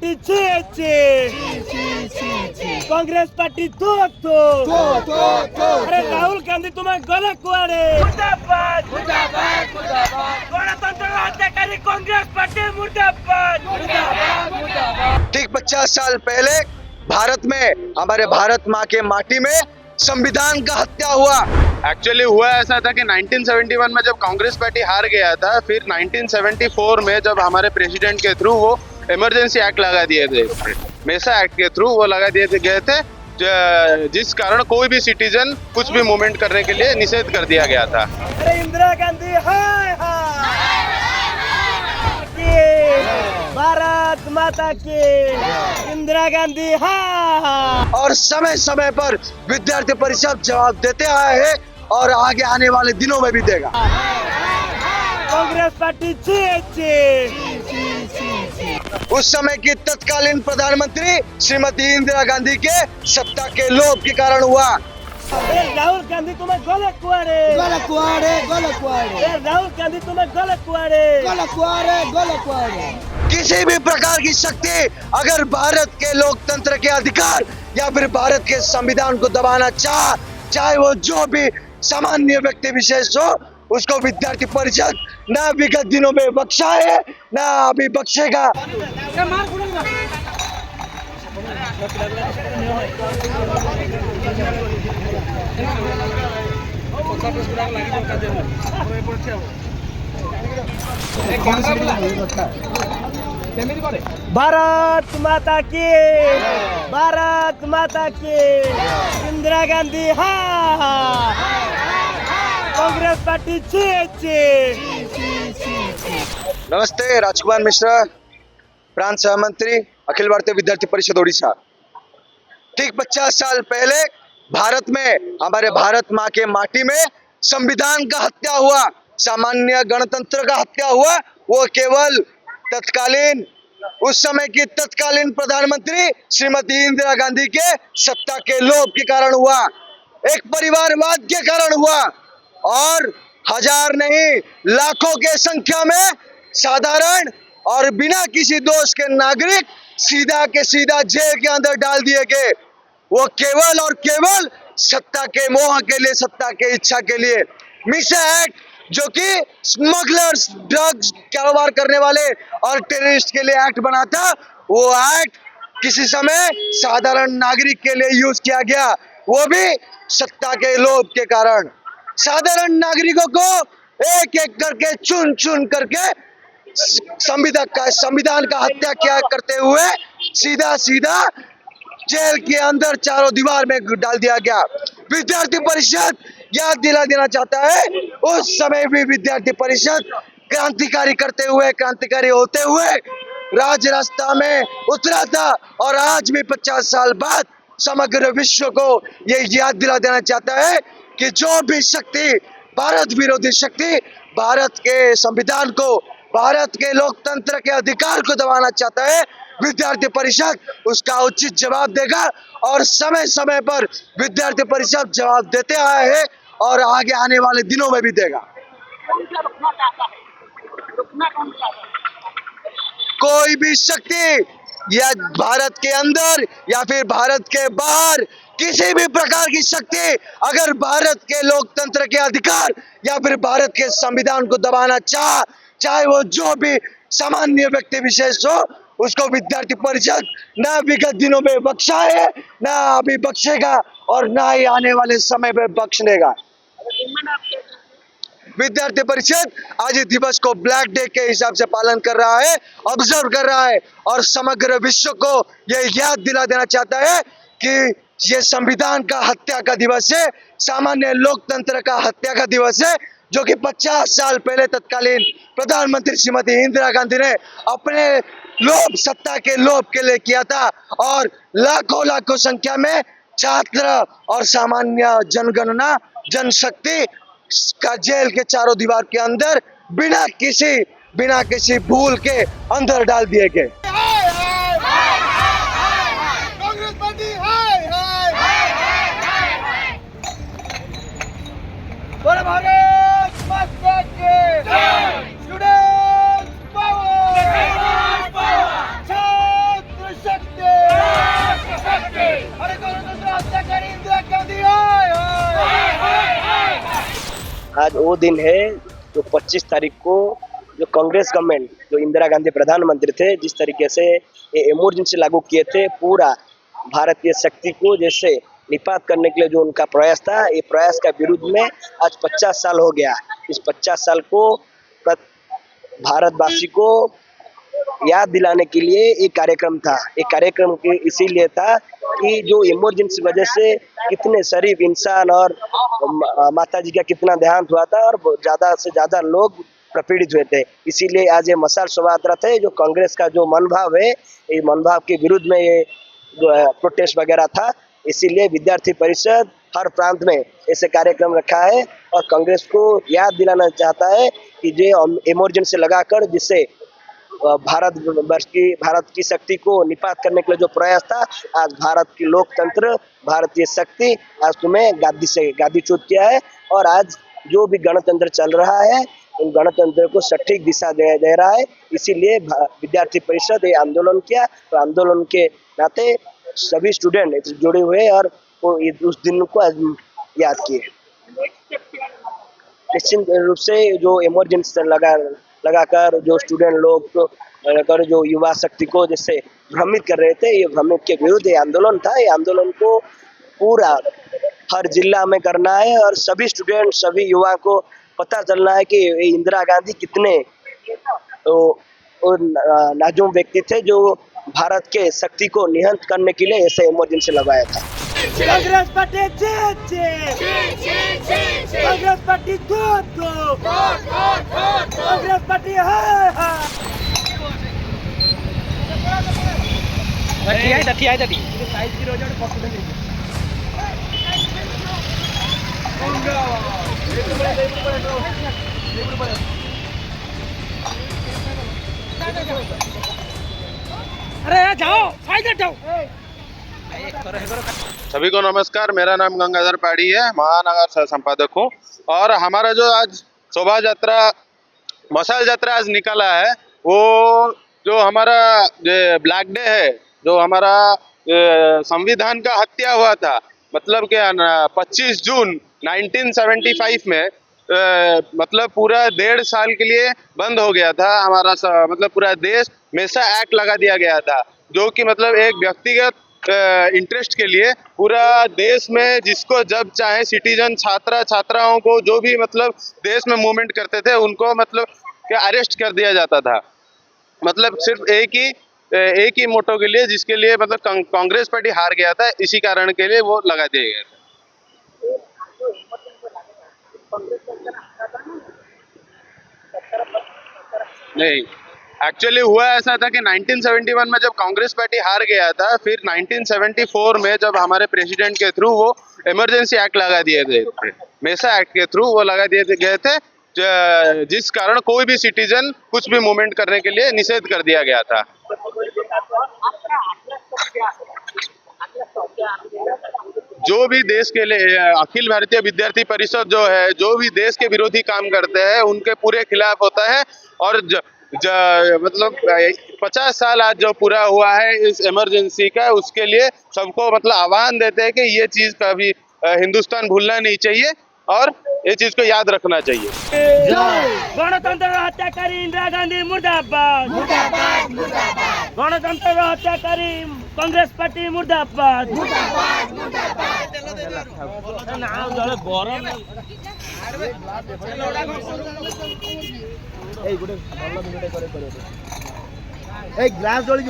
Party छी Congress party थू अरे राहुल गांधी तुम्हें गलत कुआरे मुर्दाबाद मुर्दाबाद मुर्दाबाद गणतंत्र हत्याकारी कांग्रेस पार्टी मुर्दाबाद मुर्दाबाद मुर्दाबाद। ठीक 50 साल पहले भारत में हमारे भारत माँ के माटी में संविधान का हत्या हुआ। एक्चुअली हुआ ऐसा था कि 1971 में जब कांग्रेस पार्टी हार गया था, फिर 1974 में जब हमारे प्रेसिडेंट के थ्रू वो इमरजेंसी एक्ट लगा दिए थे, मेसा एक्ट के थ्रू वो लगा दिए गए थे, जिस कारण कोई भी सिटीजन कुछ भी मूवमेंट करने के लिए निषेध कर दिया गया था। अरे इंदिरा गांधी हाय भारत माता की इंदिरा गांधी हाँ। और समय समय पर विद्यार्थी परिषद जवाब देते आए हैं और आगे आने वाले दिनों में भी देगा। कांग्रेस पार्टी उस समय की तत्कालीन प्रधानमंत्री श्रीमती इंदिरा गांधी के सत्ता के लोभ के कारण हुआ। राहुल गांधी तुम्हें गलत कुआरे राहुल गांधी तुम्हें गलत कुआरे किसी भी प्रकार की शक्ति अगर भारत के लोकतंत्र के अधिकार या फिर भारत के संविधान को दबाना चाहे वो जो भी सामान्य व्यक्ति विशेष हो, उसको विद्यार्थी परिषद न विगत दिनों में बख्शा है न अभी बख्शेगा। भारत माता की इंदिरा गांधी हाँ कांग्रेस पार्टी नमस्ते, राजकुमार मिश्रा, प्रांत सहमंत्री, अखिल भारतीय विद्यार्थी परिषद ओडिशा। ठीक 50 साल पहले भारत में हमारे भारत माँ के माटी में संविधान का हत्या हुआ, सामान्य गणतंत्र का हत्या हुआ। वो केवल तत्कालीन उस समय की तत्कालीन प्रधानमंत्री श्रीमती इंदिरा गांधी के सत्ता के लोभ के कारण हुआ, एक परिवारवाद के कारण हुआ और हजार नहीं लाखों के संख्या में साधारण और बिना किसी दोष के नागरिक सीधा के सीधा जेल के अंदर डाल दिए गए। वो केवल और केवल सत्ता के मोह के लिए, सत्ता के इच्छा के लिए। मिसा एक्ट जो कि स्मगलर्स, ड्रग्स कारोबार करने वाले और टेररिस्ट के लिए एक्ट बना था, वो एक्ट किसी समय साधारण नागरिक के लिए यूज किया गया, वो भी सत्ता के लोभ के कारण। साधारण नागरिकों को एक एक करके चुन चुन करके संविधान का हत्या क्या करते हुए सीधा सीधा जेल के अंदर चारों दीवार में डाल दिया गया। विद्यार्थी परिषद याद दिला देना चाहता है, उस समय भी विद्यार्थी परिषद क्रांतिकारी करते हुए, क्रांतिकारी होते हुए राज रास्ता में उतरा था और आज भी 50 साल बाद समग्र विश्व को ये याद दिला देना चाहता है कि जो भी शक्ति, भारत विरोधी शक्ति, भारत के संविधान को, भारत के लोकतंत्र के अधिकार को दबाना चाहता है, विद्यार्थी परिषद उसका उचित जवाब देगा और समय समय पर विद्यार्थी परिषद जवाब देते आए हैं और आगे आने वाले दिनों में भी देगा। कोई भी शक्ति या भारत के अंदर या फिर भारत के बाहर किसी भी प्रकार की शक्ति अगर भारत के लोकतंत्र के अधिकार या फिर भारत के संविधान को दबाना चाहे वो जो भी सामान्य व्यक्ति विशेष हो, उसको विद्यार्थी परिषद न विगत दिनों में बख्शा है न अभी बख्शेगा और न ही आने वाले समय में बख्श देगा। विद्यार्थी परिषद आज इस दिवस को ब्लैक डे के हिसाब से पालन कर रहा है, ऑब्जर्व कर रहा है और समग्र विश्व को यह याद दिला देना चाहता है कि ये संविधान का हत्या का दिवस है, सामान्य लोकतंत्र का हत्या का दिवस है, जो कि 50 साल पहले तत्कालीन प्रधानमंत्री श्रीमती इंदिरा गांधी ने अपने लोभ, सत्ता के लोभ के लिए किया था और लाखों लाखों संख्या में छात्र और सामान्य जनगणना, जनशक्ति का जेल के चारों दीवार के अंदर बिना किसी भूल के अंदर डाल दिए गए। कांग्रेस पार्टी हाय हाय भारत माता की स्टूडेंट पावर छात्र आज वो दिन है जो 25 तारीख को जो कांग्रेस गवर्नमेंट, जो इंदिरा गांधी प्रधानमंत्री थे, जिस तरीके से ये इमरजेंसी लागू किए थे, पूरा भारतीय शक्ति को जैसे निपात करने के लिए जो उनका प्रयास था, ये प्रयास का विरुद्ध में आज 50 साल हो गया। इस 50 साल को भारतवासी को याद दिलाने के लिए एक कार्यक्रम था। एक कार्यक्रम के इसीलिए था कि जो इमरजेंसी वजह से कितने शरीफ इंसान और माता जी का कितना देहांत हुआ था और ज़्यादा से ज़्यादा लोग प्रपीड़ित हुए थे। इसीलिए आज ये मशाल शोभा यात्रा थे, जो कांग्रेस का जो मनोभाव है, ये मनोभाव के विरुद्ध में ये प्रोटेस्ट वगैरह था। इसीलिए विद्यार्थी परिषद हर प्रांत में ऐसे कार्यक्रम रखा है और कांग्रेस को याद दिलाना चाहता है कि जो इमरजेंसी लगाकर जिससे भारत की शक्ति को निपात करने के लिए जो प्रयास था, आज भारत की लोकतंत्र, भारतीय शक्ति आज तुम्हें गादीच्युत किया है। और आज जो भी गणतंत्र चल रहा है, उन गणतंत्र को सटीक दिशा दे रहा है। इसीलिए विद्यार्थी परिषद ये आंदोलन किया, तो आंदोलन के नाते सभी स्टूडेंट जुड़े हुए और उस दिन को आज याद किए। निश्चित रूप से जो इमरजेंसी लगाकर जो स्टूडेंट लोग को लगाकर जो युवा शक्ति को जैसे भ्रमित कर रहे थे, ये भ्रमित के विरुद्ध ये आंदोलन था। ये आंदोलन को पूरा हर जिला में करना है और सभी स्टूडेंट, सभी युवा को पता चलना है कि इंदिरा गांधी कितने नाजुक व्यक्ति थे, जो भारत के शक्ति को निहत करने के लिए ऐसे इमरजेंसी लगाया था। Congress party Congress party Congress party अरे जाओ फायदा जाओ। सभी को नमस्कार, मेरा नाम गंगाधर पाड़ी है, महानगर सह संपादक हूँ। और हमारा जो आज शोभा यात्रा, मशाल यात्रा आज निकला है, वो जो हमारा ब्लैक डे है, जो हमारा संविधान का हत्या हुआ था, मतलब कि 25 जून 1975 में मतलब पूरा 1.5 साल के लिए बंद हो गया था हमारा मतलब पूरा देश। मेसा एक्ट लगा दिया गया था, जो कि मतलब एक व्यक्तिगत इंटरेस्ट के लिए पूरा देश में जिसको जब चाहे सिटीजन, छात्राओं को जो भी मतलब देश में मूवमेंट करते थे, उनको मतलब कि अरेस्ट कर दिया जाता था। मतलब सिर्फ एक ही मोटो के लिए, जिसके लिए मतलब कांग्रेस पार्टी हार गया था, इसी कारण के लिए वो लगा दिया गया था। नहीं, एक्चुअली हुआ ऐसा था कि 1971 में जब कांग्रेस पार्टी हार गया था, फिर 1974 में जब हमारे प्रेसिडेंट के थ्रू वो इमरजेंसी एक्ट लगा दिए थे, मेसा एक्ट के थ्रू वो लगा दिए गए थे, जिस कारण कोई भी सिटीजन कुछ भी मूवमेंट करने के लिए निषेध कर दिया गया था। जो भी देश के लिए अखिल भारतीय विद्यार्थी परिषद जो है, जो भी देश के विरोधी काम करते हैं, उनके पूरे खिलाफ होता है। और मतलब 50 साल आज जो पूरा हुआ है इस इमरजेंसी का, उसके लिए सबको मतलब आह्वान देते हैं कि ये चीज कभी हिंदुस्तान भूलना नहीं चाहिए और ये चीज को याद रखना चाहिए। गणतंत्र हत्याकारी इंदिरा गांधी मुर्दाबाद, गणतंत्र हत्याकारी कांग्रेस पार्टी मुर्दाबाद। ग्लास जली